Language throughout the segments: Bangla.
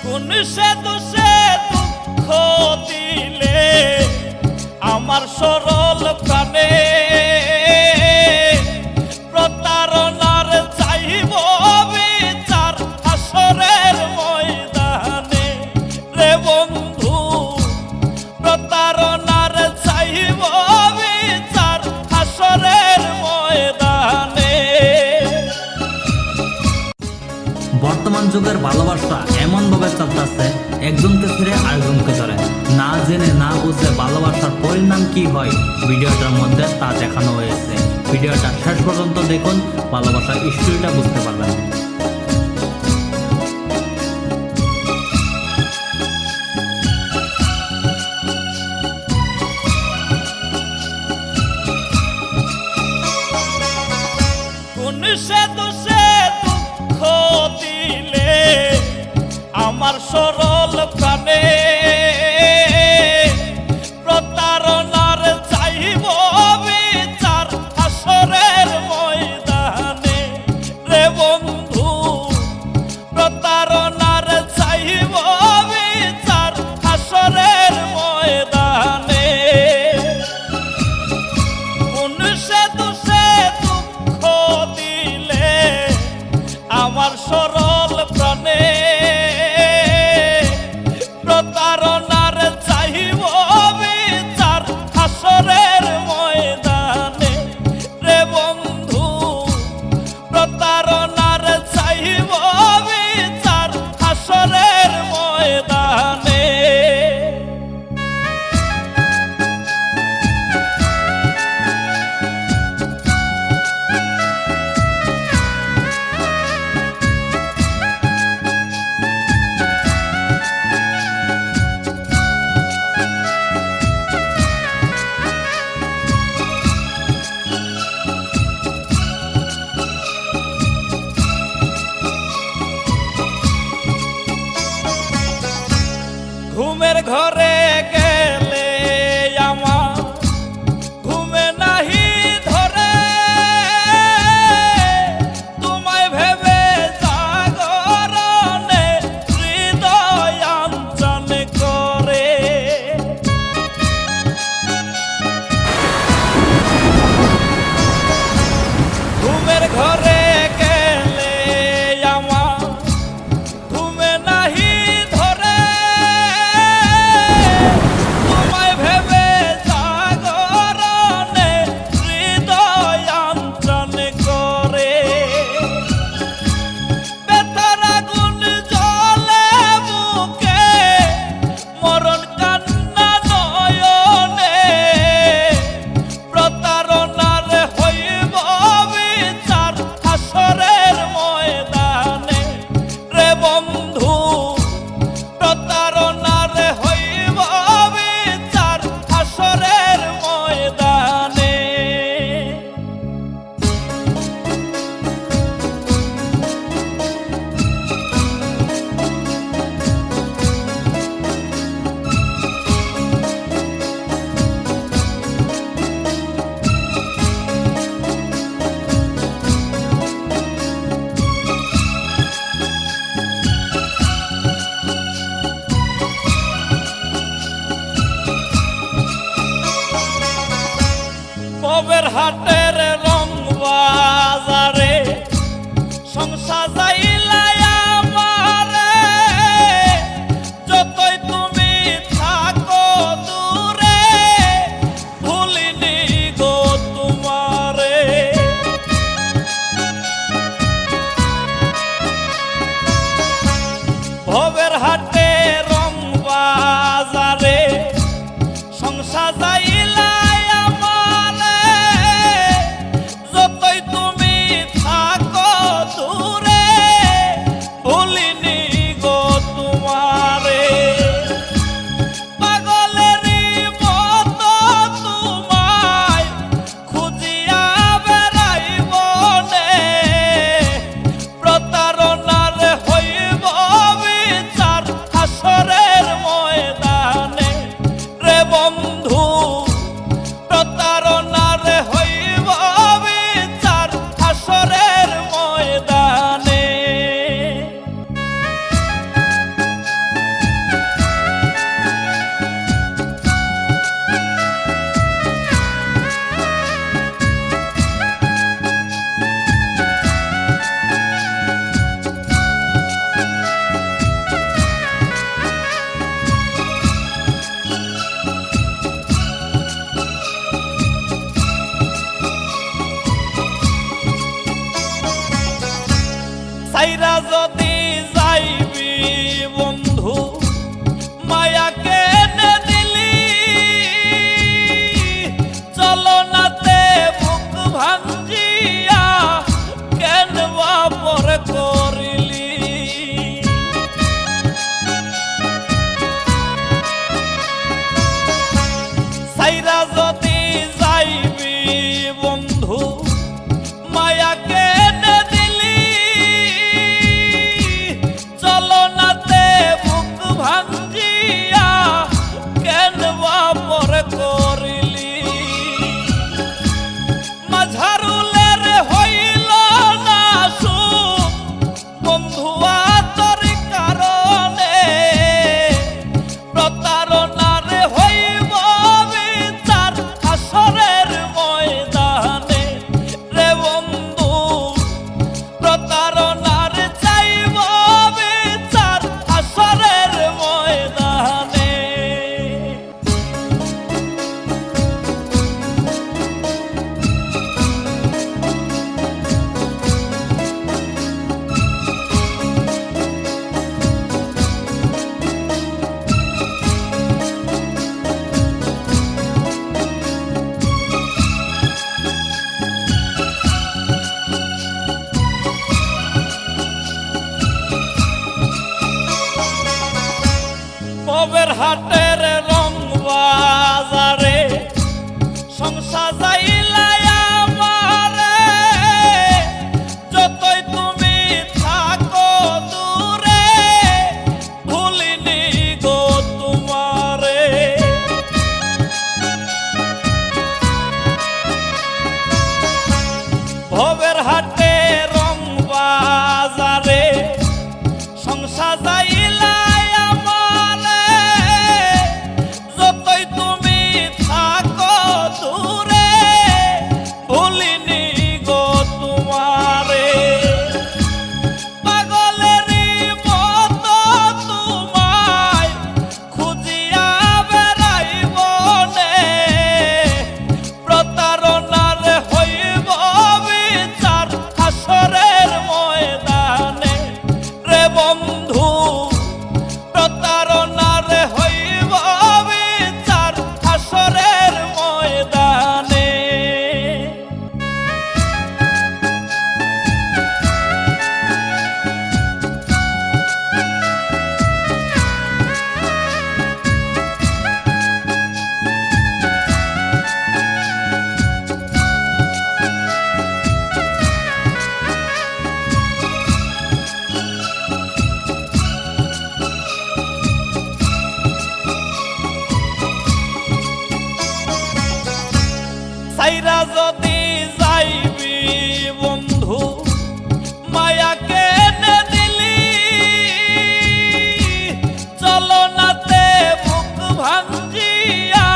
কোন সে দোষে দুঃখ দিলে আমার সরল প্রাণে, প্রতারণার চাইব বিচার হাসরের ময়দানে রে বন্ধু, প্রতারণার চাইব বিচার হাসরের ময়দানে। বর্তমান যুগের ভালোবাসা এমন ভাবে চলতেছে, একজনকে ছেড়ে আরেকজনকে ধরে, না জেনে না বুঝে ভালোবাসার পরিণাম কি হয় ভিডিওটার মধ্যে তা দেখানো হয়েছে। ভিডিওটা শেষ পর্যন্ত দেখুন, ভালোবাসার স্টোরিটা বুঝতে পারবেন। কোন সে দোষে দুঃখ দিলে আমার সরল প্রাণে, প্রতারণার চাইব বিচার হাসরের ময়দানে রে বন্ধু, প্রতারণার চাইব বিচার হাসরের ময়দানে। কোন সে দোষে দুঃখ দিলে আমার সরল প্রাণে, প্রতারণার চাইব বিচার হাসরের ময়দানে রে বন্ধু, প্রতারণার চাইব বিচার হাসরের ময়দানে। ঘুমের ঘরে গেলে আমার ঘুমে নাহি ধরে, তোমায় ভেবে জাগরণে হৃদয় আঞ্চন করে। ঘুমের ঘরে গেলে আমার ঘুমে নাহি ধরে, তোমায় ভেবে জাগরণে হৃদয় আঞ্চন করে। ব্যথার আগুন জ্বলে বুকে, মরণ কান্না নয়নে, প্রতারণার হইব বিচার হাসরের ময়দানে রে বন্ধু, প্রতারণার হইব বিচার হাসরের ময়দানে। পবের হাটের রং বাজারে সংসার যাইলাই আমারে, যতই তুমি থাকো দূরে ভুলিনি গো তোমারে। ভবের হাটে রং বাজারে সংসার যাইলাই আমারে, যতই তুমি থাকো দূরে ভুলিনি গো তোমারে। পাগলেরই মতো তোমায় খুঁজিয়া বেড়াই বনে, প্রতারণার হইব বিচার হাটের রং বাজারে সংসার যাইলাই আমারে, যতই তুমি থাকো দূরে ভুলিনি গো তোমারে। ভবের হাটে রং বাজারে সংসার যাইলাই আমারে, যতই তুমি থাকো দূরে ভুলিনি গো তোমারে। পাগলেরই মতো তোমায় খুঁজিয়া বেড়াই বনে, প্রতারণার হইব বিচার হাসরের ময়দানে রে বন্ধু, প্রতারণার হইব বিচার হাসরের ময়দানে। সাইরা যদি যাইবি বন্ধু মায়াকে এনে দিলি, চলনাতে বুক ভাঞ্জিয়া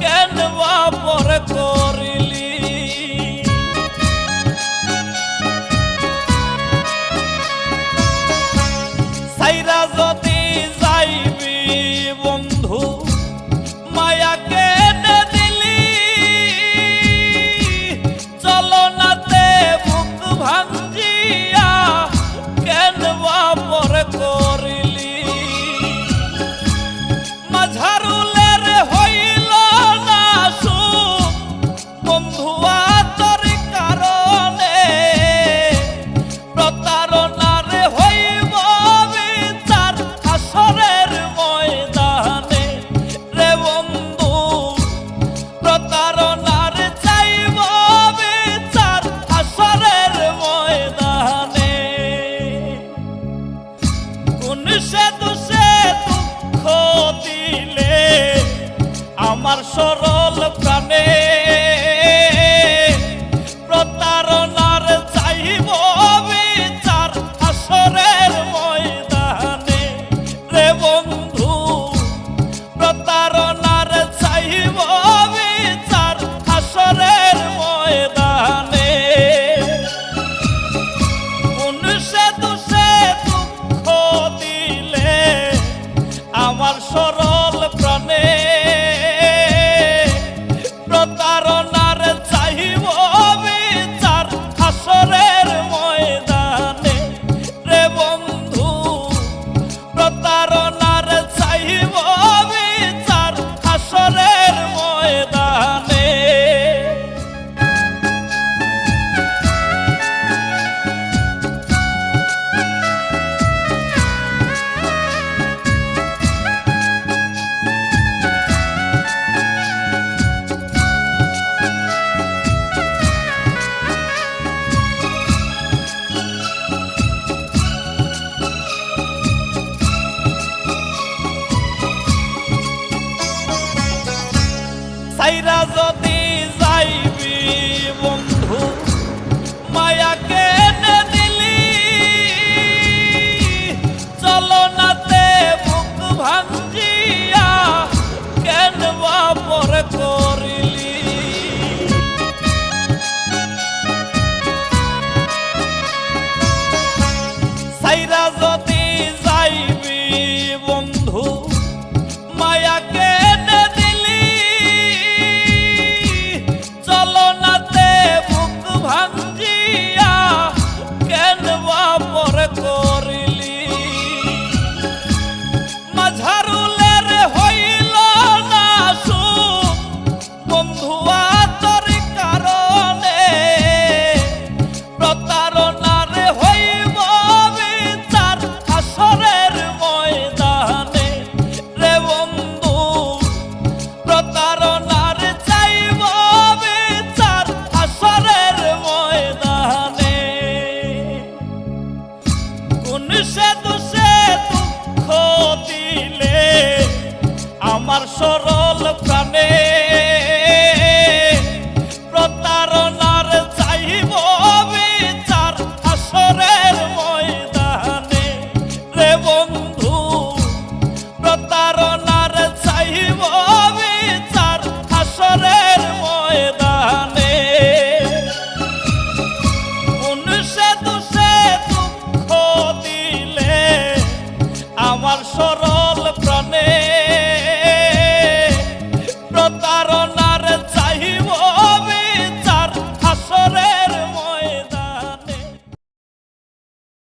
কেন বাপর করিলি। সাইরা যদি যাইবি বন্ধু মায়াকে এনে দিলি, চলনাতে বুক ভাঞ্জিয়া কেন বাপর করিলি। মাঝারুলের হইল না সুখ বন্ধুয়া তোর কারণে, প্রতারণার হইব বিচার হাসরের ময়দানে রে বন্ধু, প্রতারণার চাইব বিচার হাসরের ময়দানে। কোন সে দোষে দুঃখ দিলে আমার সরল প্রাণে, প্রতারণার চাইব বিচার হাসরের ময়দানে রে বন্ধু, প্রতারণার চাইব বিচার হাসরের ময়দানে। কোন সে দোষে দুঃখ দিলে আমার সরল প্রাণে, প্রতারণার চাইব বিচার হাসরের ময়দানে রে বন্ধু, প্রতারণার চাইব বিচার হাসরের ময়দানে। সাইরা যদি যাইবি বন্ধু মায়াকে এনে দিলি, চলনাতে বুক ভাঞ্জিয়া কেন বাপর করিলি। সাইরা যদি যাইবি বন্ধু মায়াকে এনে দিলি, সে দোষে দুঃখ দিলে আমার সরল প্রাণে